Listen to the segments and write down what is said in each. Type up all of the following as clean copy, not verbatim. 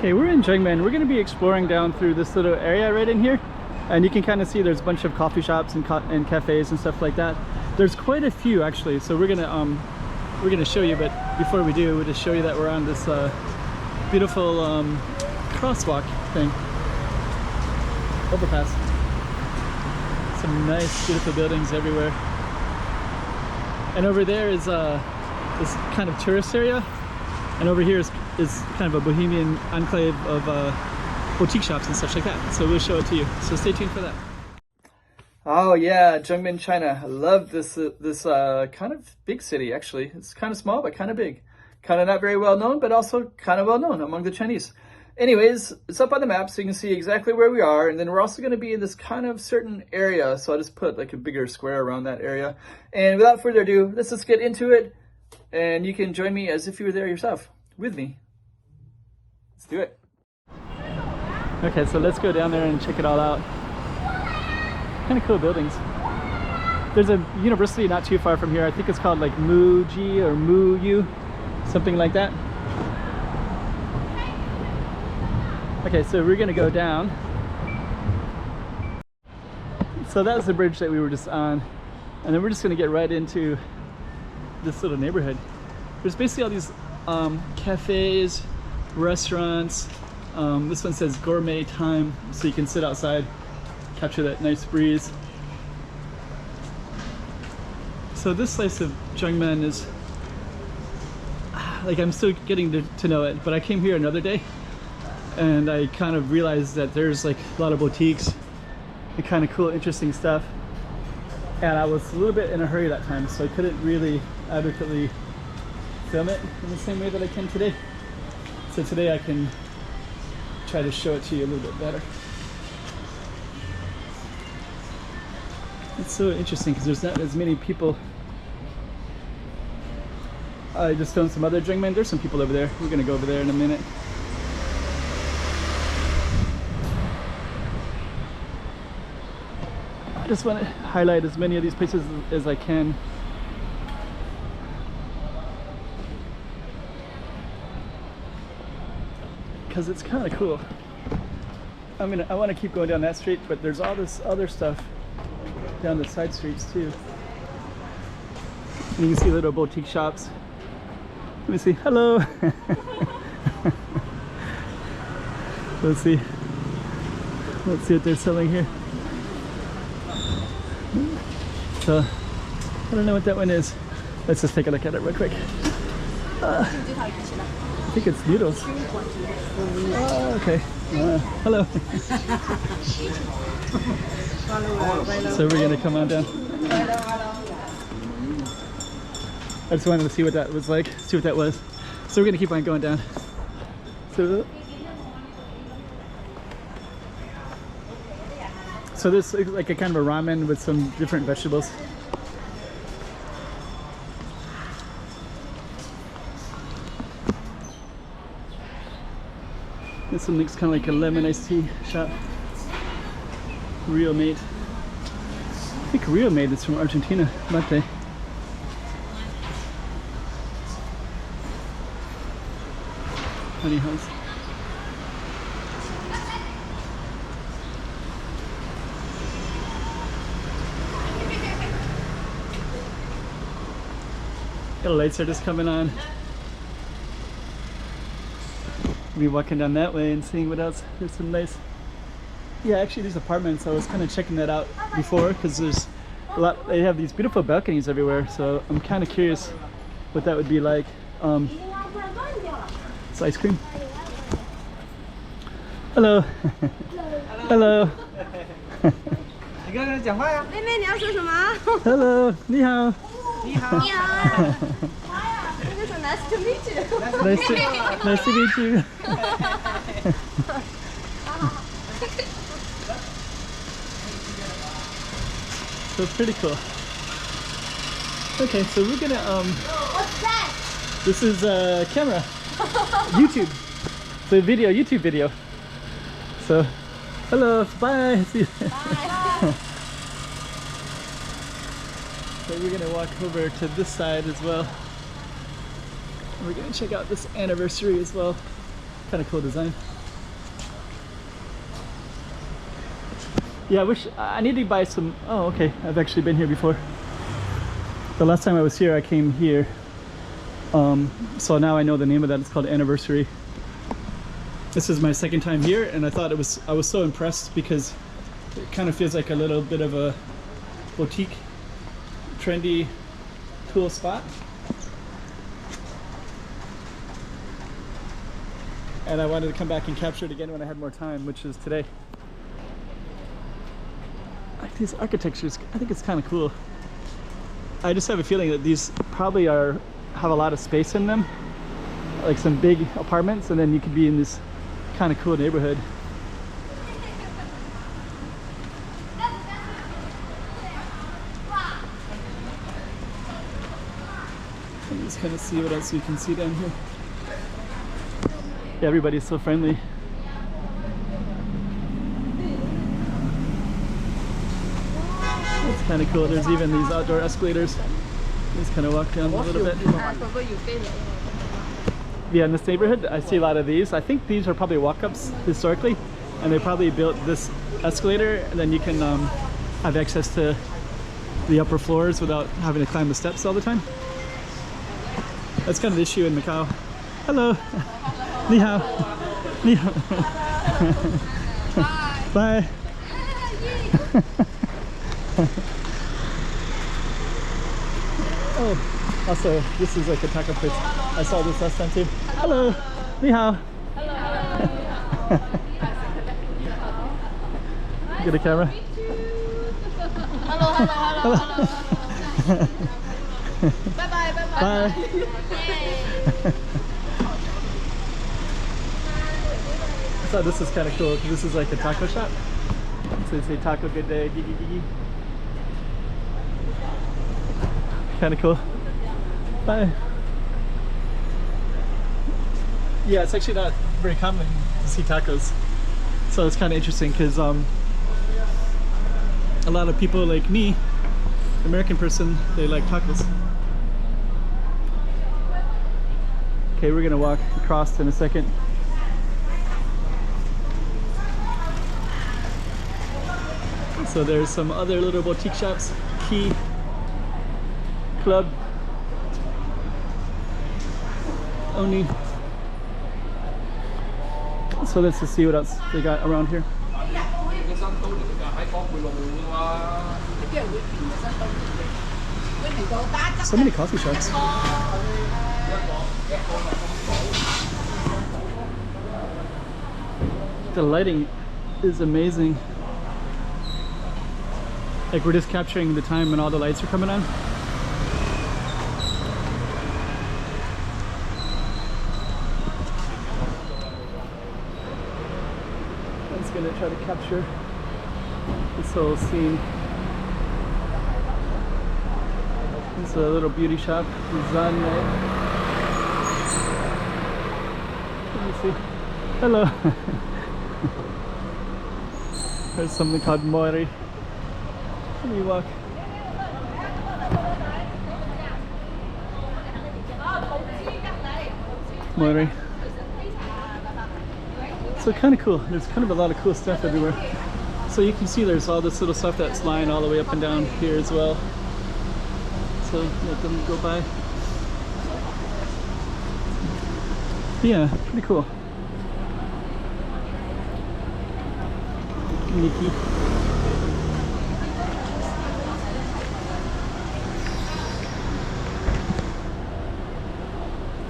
Okay, we're in Jiangmen. We're going to be exploring down through this little area right in here, and you can kind of see there's a bunch of coffee shops and cafes and stuff like that. There's quite a few actually, so we're gonna show you. But before we do, we'll just show you that we're on this beautiful crosswalk thing, overpass. Some nice, beautiful buildings everywhere. And over there is this kind of tourist area, and over here is kind of a bohemian enclave of boutique shops and such like that. So we'll show it to you. So stay tuned for that. Oh yeah, Jiangmen, China. I love this kind of big city actually. It's kind of small but kind of big. Kind of not very well known, but also kind of well known among the Chinese. Anyways, it's up on the map so you can see exactly where we are, and then we're also going to be in this kind of certain area, so I'll just put like a bigger square around that area. And without further ado, let's just get into it, and you can join me as if you were there yourself with me. Let's do it. Okay, so let's go down there and check it all out. Kind of cool buildings. There's a university not too far from here. I think it's called like Muji or Muyu, something like that. Okay, so we're gonna go down. So that was the bridge that we were just on, and then we're just gonna get right into this little neighborhood. There's basically all these cafes, restaurants. This one says gourmet time, so you can sit outside, capture that nice breeze. So this slice of Jiangmen is like, I'm still getting to know it, but I came here another day and I kind of realized that there's like a lot of boutiques and kind of cool, interesting stuff. And I was a little bit in a hurry that time, so I couldn't really adequately film it in the same way that I can today. So today I can try to show it to you a little bit better. It's so interesting because there's not as many people. I just filmed some other Jiangmen. There's some people over there. We're gonna go over there in a minute. I just want to highlight as many of these places as I can. Because it's kind of cool. I want to keep going down that street, but there's all this other stuff down the side streets too. And you can see little boutique shops. Let me see. Hello. Let's see what they're selling here. So I don't know what that one is. Let's just take a look at it real quick. I think it's noodles. Oh, okay. Hello. So we're gonna come on down. I just wanted to see what that was like, see what that was. So we're gonna keep on going down. So this is like a kind of a ramen with some different vegetables. This one looks kind of like a lemon iced tea shop. Real Mate. I think Real Mate is from Argentina, latte. Honey house. The lights are just coming on. We'll be walking down that way and seeing what else. There's some nice, yeah, actually these apartments, I was kind of checking that out before because there's a lot, they have these beautiful balconies everywhere, so I'm kind of curious what that would be like. It's ice cream. Hello. Hello. Hello. 你好. 你好. Nice to meet you. Nice to meet you. So it's pretty cool. Okay, so we're gonna What's that? this is a camera. YouTube. It's a video, YouTube video. So hello, bye. See you. Bye. So we're gonna walk over to this side as well. And we're gonna check out this anniversary as well. Kind of cool design. Yeah, I need to buy some. Oh, okay. I've actually been here before. The last time I was here, I came here. So now I know the name of that. It's called Anniversary. This is my second time here, and I was so impressed because it kind of feels like a little bit of a boutique, trendy, cool spot. And I wanted to come back and capture it again when I had more time, which is today. Like these architectures, I think it's kind of cool. I just have a feeling that these probably have a lot of space in them, like some big apartments, and then you could be in this kind of cool neighborhood. Let me just kind of see what else you can see down here. Yeah, everybody's so friendly. It's kind of cool. There's even these outdoor escalators. Just kind of walk down a little bit. Yeah, in this neighborhood, I see a lot of these. I think these are probably walk-ups historically, and they probably built this escalator, and then you can have access to the upper floors without having to climb the steps all the time. That's kind of the issue in Macau. Hello. Ni hao. Ni hao. Bye. Oh, also, this is like a taco place. I saw this last time too. Hello. Ni hao. Hello. Get a camera. Hello. Bye. Bye. So this is kind of cool because this is like a taco shop. So they say taco good day, gigi gigi. Kind of cool. Bye. Yeah, it's actually not very common to see tacos, so it's kind of interesting because a lot of people like me, American person, they like tacos. Okay, we're gonna walk across in a second. So there's some other little boutique shops. Key Club Oni. So let's just see what else they got around here. So many coffee shops. The lighting is amazing. Like we're just capturing the time when all the lights are coming on. I'm just gonna try to capture this whole scene. This is a little beauty shop, Jiangmen. Let me see. Hello. There's something called Mori. Let me walk. Mori. So kind of cool. There's kind of a lot of cool stuff everywhere. So you can see there's all this little stuff that's lying all the way up and down here as well. So let them go by. Yeah, pretty cool. Nikki.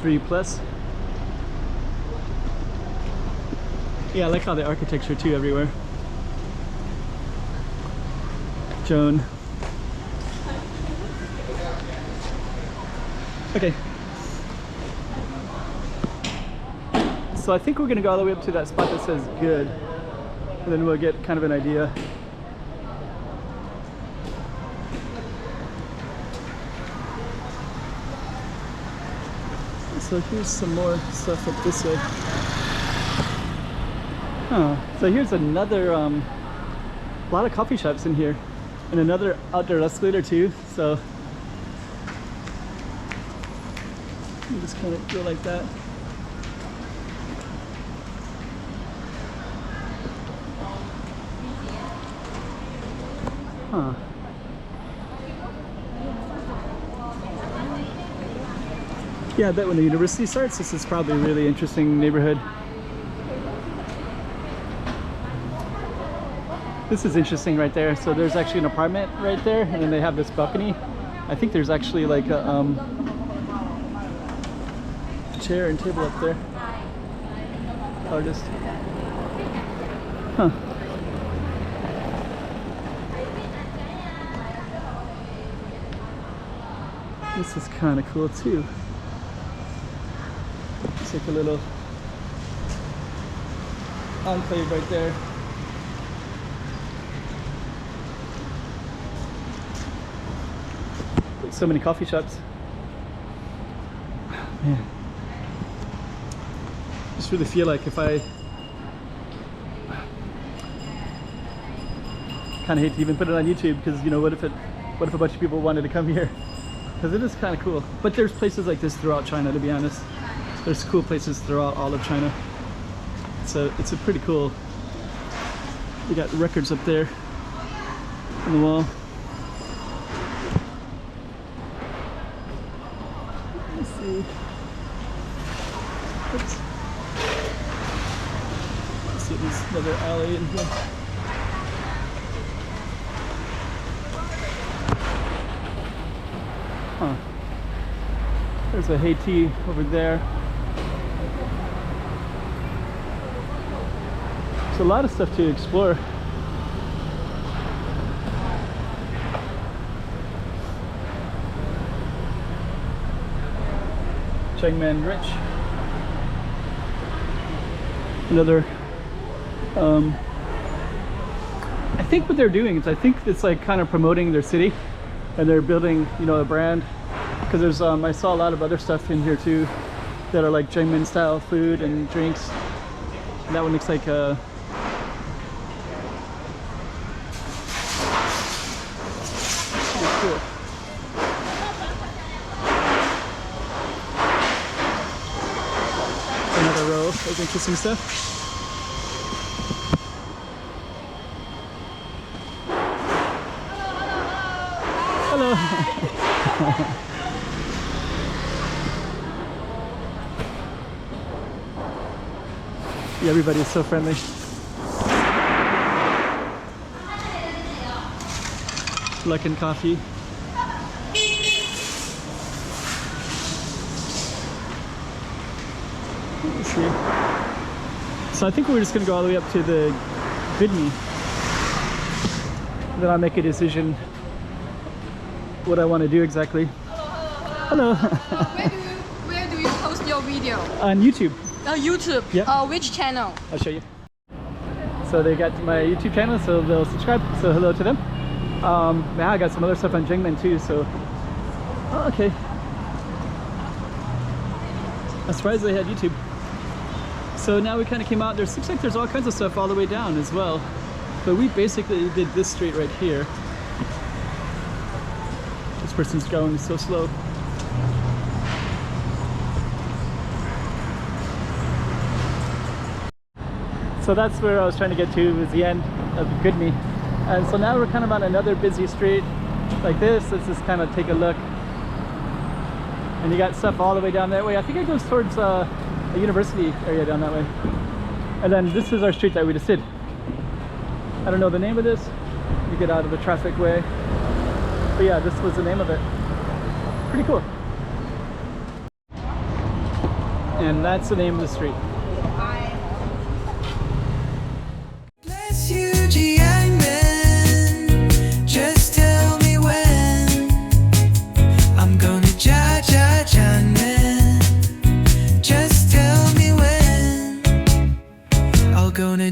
Three plus. Yeah, I like how the architecture too everywhere. Joan. Okay. So I think we're gonna go all the way up to that spot that says good, and then we'll get kind of an idea. So here's some more stuff up this way. Huh. So here's another, a lot of coffee shops in here, and another outdoor escalator too. So you just kind of go like that. Huh. Yeah, I bet when the university starts, this is probably a really interesting neighborhood. This is interesting right there. So there's actually an apartment right there, and then they have this balcony. I think there's actually like a chair and table up there. Artist. Huh. This is kind of cool too. It's like a little enclave right there. So many coffee shops. Man. Just really feel like if I kind of hate to even put it on YouTube because, you know, what if a bunch of people wanted to come here? Because it is kind of cool. But there's places like this throughout China, to be honest. There's cool places throughout all of China. So it's a pretty cool. We got records up there on the wall. Let's see. Oops. Let's see, there's another alley in here. Huh. There's a Haiti over there. There's a lot of stuff to explore. Jiangmen Rich. Another. I think what they're doing is, I think it's like kind of promoting their city, and they're building, you know, a brand. Because there's, I saw a lot of other stuff in here too, that are like Jiangmen style food and drinks. And that one looks like a. Cool. Another row of interesting stuff. Hello. Yeah, everybody is so friendly. Luck and coffee. Let's see. So I think we're just gonna go all the way up to the Vidme. Then I'll make a decision what I want to do exactly. Hello. Where do you post your video? On YouTube. YouTube. Yeah. Which channel? I'll show you. So they got my YouTube channel, so they'll subscribe. So hello to them. Now I got some other stuff on Jiangmen too. So, oh, okay. I'm surprised they had YouTube. So now we kind of came out. There looks like there's all kinds of stuff all the way down as well. But we basically did this street right here. This person's going so slow. So that's where I was trying to get to, was the end of Vidme. And so now we're kind of on another busy street like this. Let's just kind of take a look. And you got stuff all the way down that way. I think it goes towards a university area down that way. And then this is our street that we just did. I don't know the name of this. You get out of the traffic way. But yeah, this was the name of it. Pretty cool. And that's the name of the street. Bless you, Jiangmen. Just tell me when I'm gonna Jiangmen. Just tell me when I'm gonna